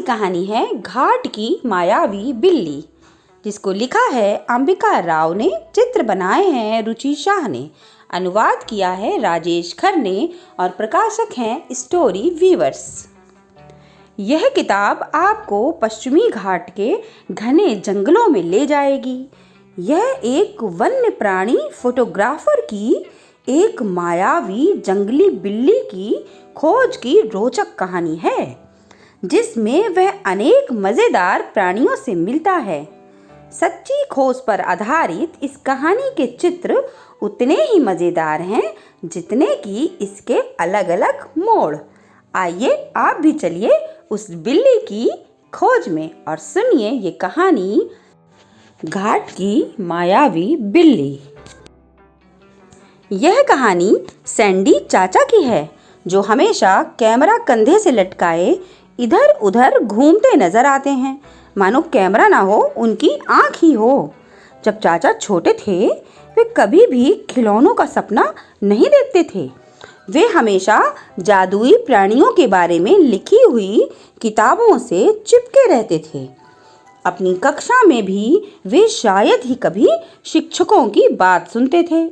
कहानी है घाट की मायावी बिल्ली, जिसको लिखा है अंबिका राव ने, चित्र बनाए हैं रुचि शाह ने, अनुवाद किया है राजेश खर ने और प्रकाशक हैं स्टोरी वीवर्स। यह किताब आपको पश्चिमी घाट के घने जंगलों में ले जाएगी। यह एक वन्य प्राणी फोटोग्राफर की एक मायावी जंगली बिल्ली की खोज की रोचक कहानी है, जिसमें वह अनेक मज़ेदार प्राणियों से मिलता है। सच्ची खोज पर आधारित इस कहानी के चित्र उतने ही मज़ेदार हैं जितने कि इसके अलग अलग मोड़। आइए आप भी चलिए उस बिल्ली की खोज में और सुनिए ये कहानी घाट की मायावी बिल्ली। यह कहानी सैंडी चाचा की है, जो हमेशा कैमरा कंधे से लटकाए इधर उधर घूमते नजर आते हैं, मानो कैमरा ना हो उनकी आँख ही हो। जब चाचा छोटे थे वे कभी भी खिलौनों का सपना नहीं देखते थे। वे हमेशा जादुई प्राणियों के बारे में लिखी हुई किताबों से चिपके रहते थे। अपनी कक्षा में भी वे शायद ही कभी शिक्षकों की बात सुनते थे।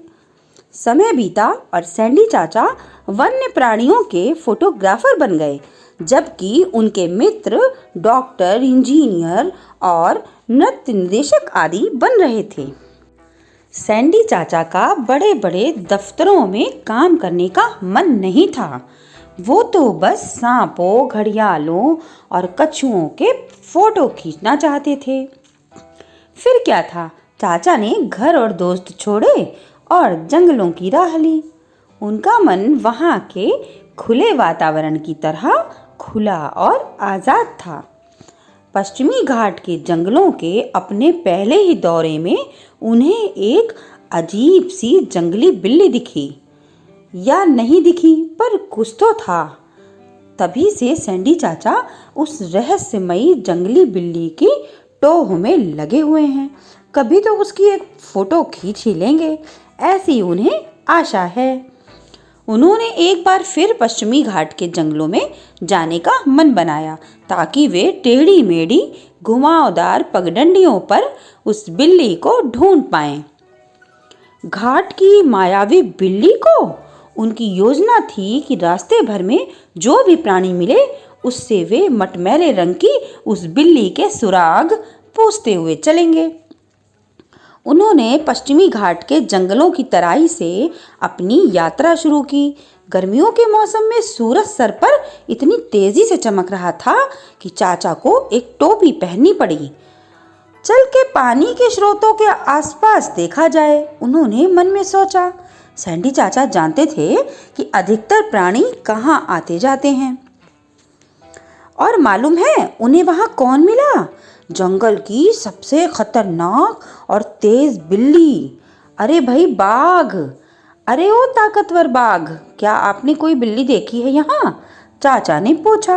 समय बीता और सैंडी चाचा वन्य प्राणियों के फोटोग्राफर बन गए, जबकि उनके मित्र डॉक्टर, इंजीनियर और नृत्य निर्देशक आदि बन रहे थे। सैंडी चाचा का बड़े बड़े दफ्तरों में काम करने का मन नहीं था। वो तो बस सांपों, घड़ियालों और कछुओं के फोटो खींचना चाहते थे। फिर क्या था, चाचा ने घर और दोस्त छोड़े और जंगलों की राह ली। उनका मन वहाँ के खुले वातावरण की तरह खुला और आज़ाद था। पश्चिमी घाट के जंगलों के अपने पहले ही दौरे में उन्हें एक अजीब सी जंगली बिल्ली दिखी, या नहीं दिखी पर कुछ तो था। तभी से सैंडी चाचा उस रहस्यमयी जंगली बिल्ली की टोह में लगे हुए हैं। कभी तो उसकी एक फोटो खींच ही लेंगे, ऐसी उन्हें आशा है। उन्होंने एक बार फिर पश्चिमी घाट के जंगलों में जाने का मन बनाया, ताकि वे टेढ़ी मेढ़ी घुमावदार पगडंडियों पर उस बिल्ली को ढूंढ पाएं। घाट की मायावी बिल्ली को उनकी योजना थी कि रास्ते भर में जो भी प्राणी मिले उससे वे मटमैले रंग की उस बिल्ली के सुराग पूछते हुए चलेंगे। उन्होंने पश्चिमी घाट के जंगलों की तराई से अपनी यात्रा शुरू की। गर्मियों के मौसम में सूरज सर पर इतनी तेजी से चमक रहा था कि चाचा को एक टोपी पहननी पड़ी। चल के पानी के स्रोतों के आसपास देखा जाए, उन्होंने मन में सोचा। सैंडी चाचा जानते थे कि अधिकतर प्राणी कहाँ आते जाते हैं, और मालूम है उन्हें वहाँ कौन मिला? जंगल की सबसे खतरनाक और तेज बिल्ली। अरे भाई, बाघ। अरे ओ ताकतवर बाघ, क्या आपने कोई बिल्ली देखी है यहाँ? चाचा ने पूछा।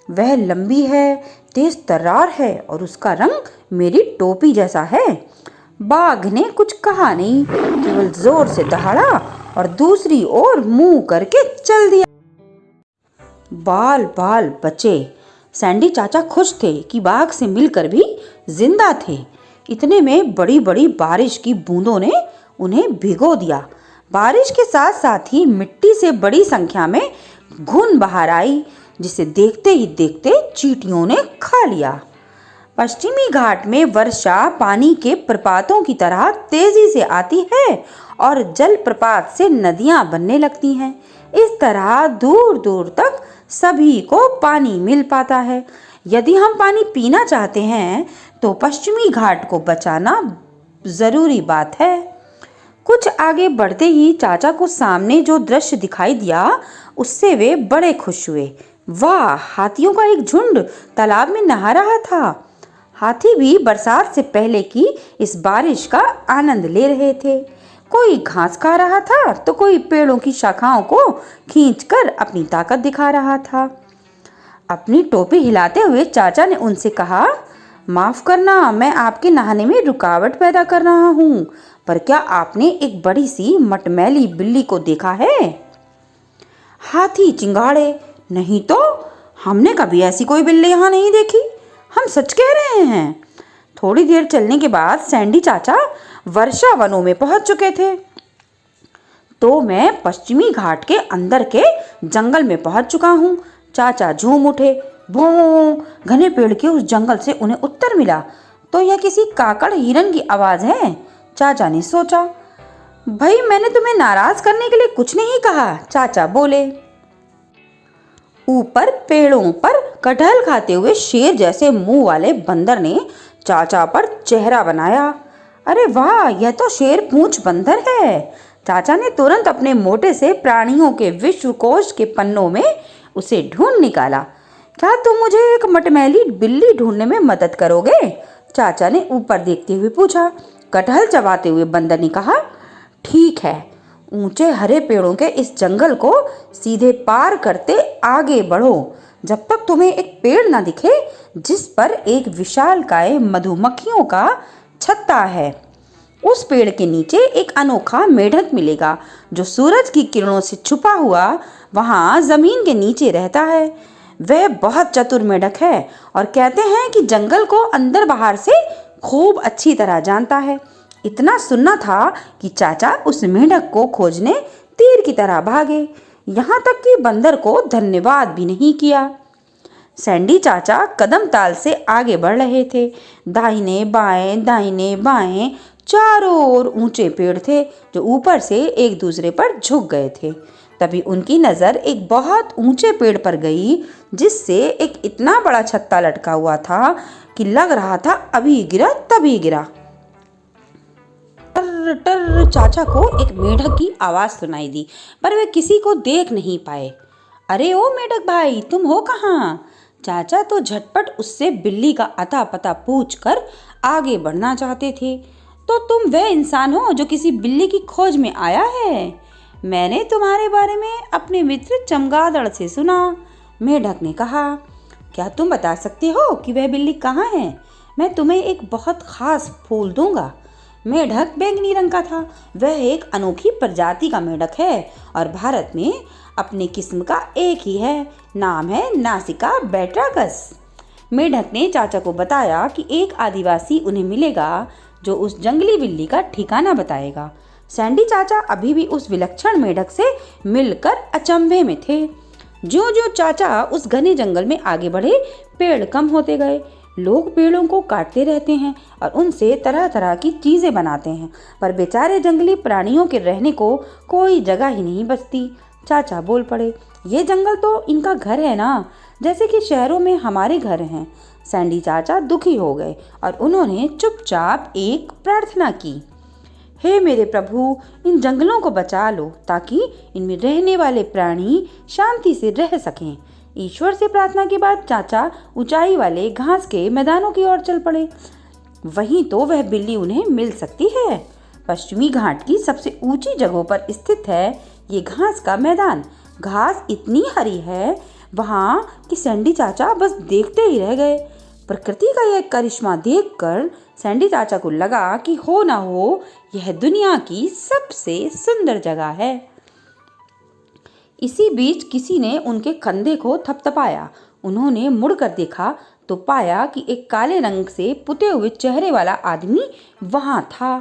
वह लंबी है, तेज तर्रार है और उसका रंग मेरी टोपी जैसा है। बाघ ने कुछ कहा नहीं, केवल जोर से दहाड़ा और दूसरी ओर मुंह करके चल दिया। बाल बाल बचे। सैंडी चाचा खुश थे कि बाघ से मिलकर भी जिंदा थे। इतने में बड़ी बड़ी बारिश की बूंदों ने उन्हें भिगो दिया। बारिश के साथ साथ ही मिट्टी से बड़ी संख्या में घुन बाहर आई, जिसे देखते ही देखते चींटियों ने खा लिया। पश्चिमी घाट में वर्षा पानी के प्रपातों की तरह तेजी से आती है और जल प्रपात से नदियां बनने लगती हैं। इस तरह दूर दूर तक सभी को पानी मिल पाता है। यदि हम पानी पीना चाहते हैं तो पश्चिमी घाट को बचाना ज़रूरी बात है। कुछ आगे बढ़ते ही चाचा को सामने जो दृश्य दिखाई दिया उससे वे बड़े खुश हुए। वाह, हाथियों का एक झुंड तालाब में नहा रहा था। हाथी भी बरसात से पहले की इस बारिश का आनंद ले रहे थे। कोई घास खा रहा था तो कोई पेड़ों की शाखाओं को खींचकर अपनी ताकत दिखा रहा था। अपनी टोपी हिलाते हुए चाचा ने उनसे कहा, माफ करना, मैं आपके नहाने में रुकावट पैदा कर रहा हूँ, पर क्या आपने एक बड़ी सी मटमैली बिल्ली को देखा है? हाथी चिंगाड़े, नहीं तो हमने कभी ऐसी कोई बिल्ली यहाँ नहीं देखी। हम सच कह रहे हैं। थोड़ी देर चलने के बाद सैंडी चाचा वर्षा वनों में पहुंच चुके थे। तो मैं पश्चिमी घाट के अंदर के जंगल में पहुंच चुका हूँ। चाचा झूम उठे। भों, घने पेड़ के उस जंगल से उन्हें उत्तर मिला। तो यह किसी काकड़ हिरन की आवाज है। चाचा ने सोचा। भाई, मैंने तुम्हें नाराज करने के लिए कुछ नहीं कहा, चाचा बोले। ऊपर पेड़ों पर कटहल खाते हुए शेर जैसे मुंह वाले बंदर ने चाचा पर चेहरा बनाया। अरे वाह, यह तो शेर पूंछ बंदर है। चाचा ने तुरंत अपने मोटे से प्राणियों के विश्वकोश के पन्नों में उसे ढूंढ निकाला। क्या तुम मुझे एक मटमैली बिल्ली ढूंढने में मदद करोगे? चाचा ने ऊपर देखते हुए पूछा। कटहल चबाते हुए बंदर ने कहा, ठीक है। ऊंचे हरे पेड़ों के इस जंगल को सीधे पार करते आगे बढ़ो जब तक तुम्हें एक पेड़ ना दिखे जिस पर एक विशालकाय मधुमक्खियों का छत्ता है। उस पेड़ के नीचे एक अनोखा मेढक मिलेगा जो सूरज की किरणों से छुपा हुआ वहां जमीन के नीचे रहता है। वह बहुत चतुर मेढक है और कहते हैं कि जंगल को अंदर बाहर से खूब अच्छी तरह जानता है। इतना सुनना था कि चाचा उस मेढक को खोजने तीर की तरह भागे, यहाँ तक कि बंदर को धन्यवाद भी नहीं किया। सैंडी चाचा कदम ताल से आगे बढ़ रहे थे। दाहिने बाएं चारों ओर ऊंचे पेड़ थे जो ऊपर से एक दूसरे पर झुक गए थे। तभी उनकी नज़र एक बहुत ऊंचे पेड़ पर गई जिससे एक इतना बड़ा छत्ता लटका हुआ था कि लग रहा था अभी गिरा तभी गिरा। टर टर चाचा को एक मेढक की आवाज़ सुनाई दी, पर वे किसी को देख नहीं पाए। अरे ओ मेढक भाई, तुम हो कहाँ? चाचा तो झटपट उससे बिल्ली का अता पता पूछकर आगे बढ़ना चाहते थे। तो तुम वह इंसान हो जो किसी बिल्ली की खोज में आया है? मैंने तुम्हारे बारे में अपने मित्र चमगादड़ से सुना, मेढक ने कहा। क्या तुम बता सकते हो कि वह बिल्ली कहाँ है? मैं तुम्हें एक बहुत खास फूल दूंगा। मेढक बैंगनी रंग का था। वह एक अनोखी प्रजाति का मेढक है और भारत में अपनी किस्म का एक ही है। नाम है नासिका बैट्राकस। मेढक ने चाचा को बताया कि एक आदिवासी उन्हें मिलेगा जो उस जंगली बिल्ली का ठिकाना बताएगा। सैंडी चाचा अभी भी उस विलक्षण मेढक से मिलकर अचंभे में थे। ज्यों-ज्यों चाचा उस घने जंगल में आगे बढ़े, पेड़ कम होते गए। लोग पेड़ों को काटते रहते हैं और उनसे तरह तरह की चीजें बनाते हैं, पर बेचारे जंगली प्राणियों के रहने को कोई जगह ही नहीं बचती। चाचा बोल पड़े, ये जंगल तो इनका घर है ना, जैसे कि शहरों में हमारे घर हैं। सैंडी चाचा दुखी हो गए और उन्होंने चुपचाप एक प्रार्थना की। हे मेरे प्रभु, इन जंगलों को बचा लो ताकि इनमें रहने वाले प्राणी शांति से रह सकें। ईश्वर से प्रार्थना के बाद चाचा ऊंचाई वाले घास के मैदानों की ओर चल पड़े। वहीं तो वह बिल्ली उन्हें मिल सकती है। पश्चिमी घाट की सबसे ऊंची जगहों पर स्थित है ये घास का मैदान। घास इतनी हरी है वहाँ कि सैंडी चाचा बस देखते ही रह गए। प्रकृति का यह करिश्मा देखकर सैंडी चाचा को लगा कि हो ना हो यह दुनिया की सबसे सुंदर जगह है। इसी बीच किसी ने उनके कंधे को थपथपाया। उन्होंने मुड़कर देखा तो पाया कि एक काले रंग से पुते हुए चेहरे वाला आदमी वहां था।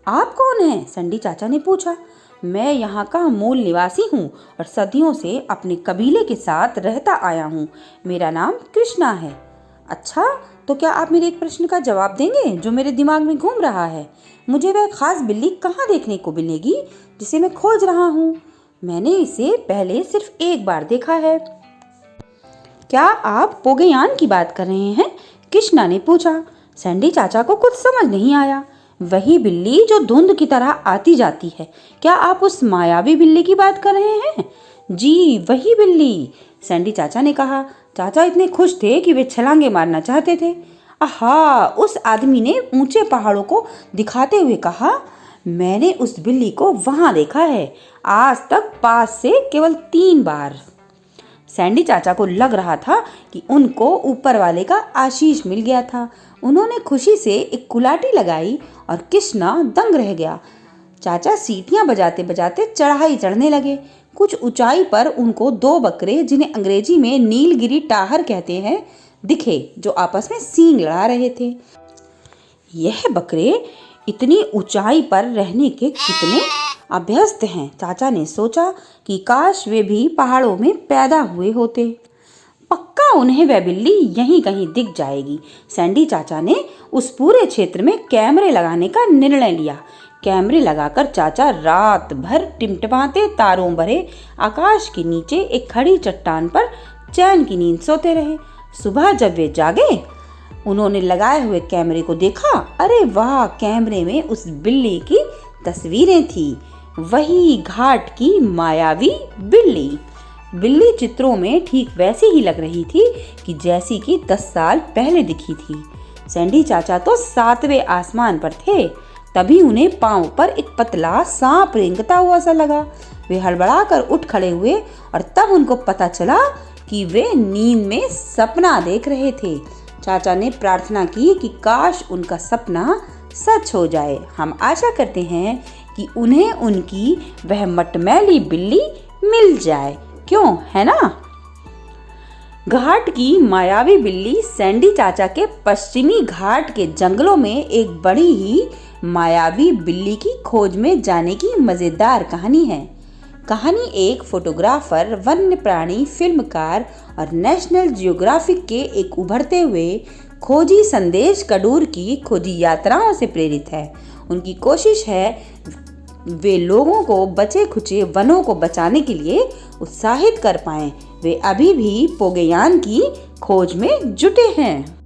आप कौन हैं? सैंडी चाचा ने पूछा। मैं यहाँ का मूल निवासी हूँ और सदियों से अपने कबीले के साथ रहता आया हूँ। मेरा नाम कृष्णा है। अच्छा, तो क्या आप मेरे एक प्रश्न का जवाब देंगे जो मेरे दिमाग में घूम रहा है? मुझे वह खास बिल्ली कहाँ देखने को मिलेगी जिसे मैं खोज रहा हूँ? मैंने इसे पहले सिर्फ एक बार देखा है। क्या आप पोगेयान की बात कर रहे हैं? कृष्णा ने पूछा। सैंडी चाचा को कुछ समझ नहीं आया। वही बिल्ली जो धुंध की तरह आती जाती है। क्या आप उस मायावी बिल्ली की बात कर रहे हैं? जी, वही बिल्ली, सैंडी चाचा ने कहा। चाचा इतने खुश थे कि वे छलांगे मारना चाहते थे। आहा, उस आदमी ने ऊंचे पहाड़ों को दिखाते हुए कहा। मैंने उस बिल्ली को वहां देखा है, आज तक पास से केवल 3 बार। सैंडी चाचा को लग रहा था कि उनको ऊपर वाले का आशीष मिल गया था। उन्होंने खुशी से एक कुलाटी लगाई और कृष्णा दंग रह गया। चाचा सीटियां बजाते बजाते चढ़ाई चढ़ने लगे। कुछ ऊंचाई पर उनको 2 बकरे, जिन्हें अंग्रेजी में नीलगिरी टाहर कहते हैं, दिखे, जो आपस में सींग लड़ा रहे थे। यह बकरे इतनी ऊंचाई पर रहने के कितने अभ्यस्त हैं। चाचा ने सोचा कि काश वे भी पहाड़ों में पैदा हुए होते। पक्का उन्हें वह बिल्ली यहीं कहीं दिख जाएगी। सैंडी चाचा ने उस पूरे क्षेत्र में कैमरे लगाने का निर्णय लिया। कैमरे लगाकर चाचा रात भर टिमटिमाते तारों भरे आकाश के नीचे एक खड़ी चट्टान पर चैन की नींद सोते रहे। सुबह जब वे जागे, उन्होंने लगाए हुए कैमरे को देखा। अरे वाह, कैमरे में उस बिल्ली की तस्वीरें थी, वही घाट की मायावी बिल्ली। बिल्ली चित्रों में ठीक वैसी ही लग रही थी कि जैसी कि 10 साल पहले दिखी थी। सैंडी चाचा तो 7वें आसमान पर थे। तभी उन्हें पांव पर एक पतला सांप रेंगता हुआ सा लगा। वे हड़बड़ाकर उठ खड़े हुए और तब उनको पता चला कि वे नींद में सपना देख रहे थे। चाचा ने प्रार्थना की कि काश उनका सपना सच हो जाए। हम आशा करते हैं कि उन्हें उनकी वह मटमैली बिल्ली मिल जाए, क्यों, है ना? घाट की मायावी बिल्ली सैंडी चाचा के पश्चिमी घाट के जंगलों में एक बड़ी ही मायावी बिल्ली की खोज में जाने की मज़ेदार कहानी है। कहानी एक फोटोग्राफर, वन्य प्राणी फिल्मकार और नेशनल जियोग्राफिक के एक उभरते हुए खोजी संदेश कडूर की खोजी यात्राओं से प्रेरित है। उनकी कोशिश है वे लोगों को बचे खुचे वनों को बचाने के लिए उत्साहित कर पाएं। वे अभी भी पोगेयान की खोज में जुटे हैं।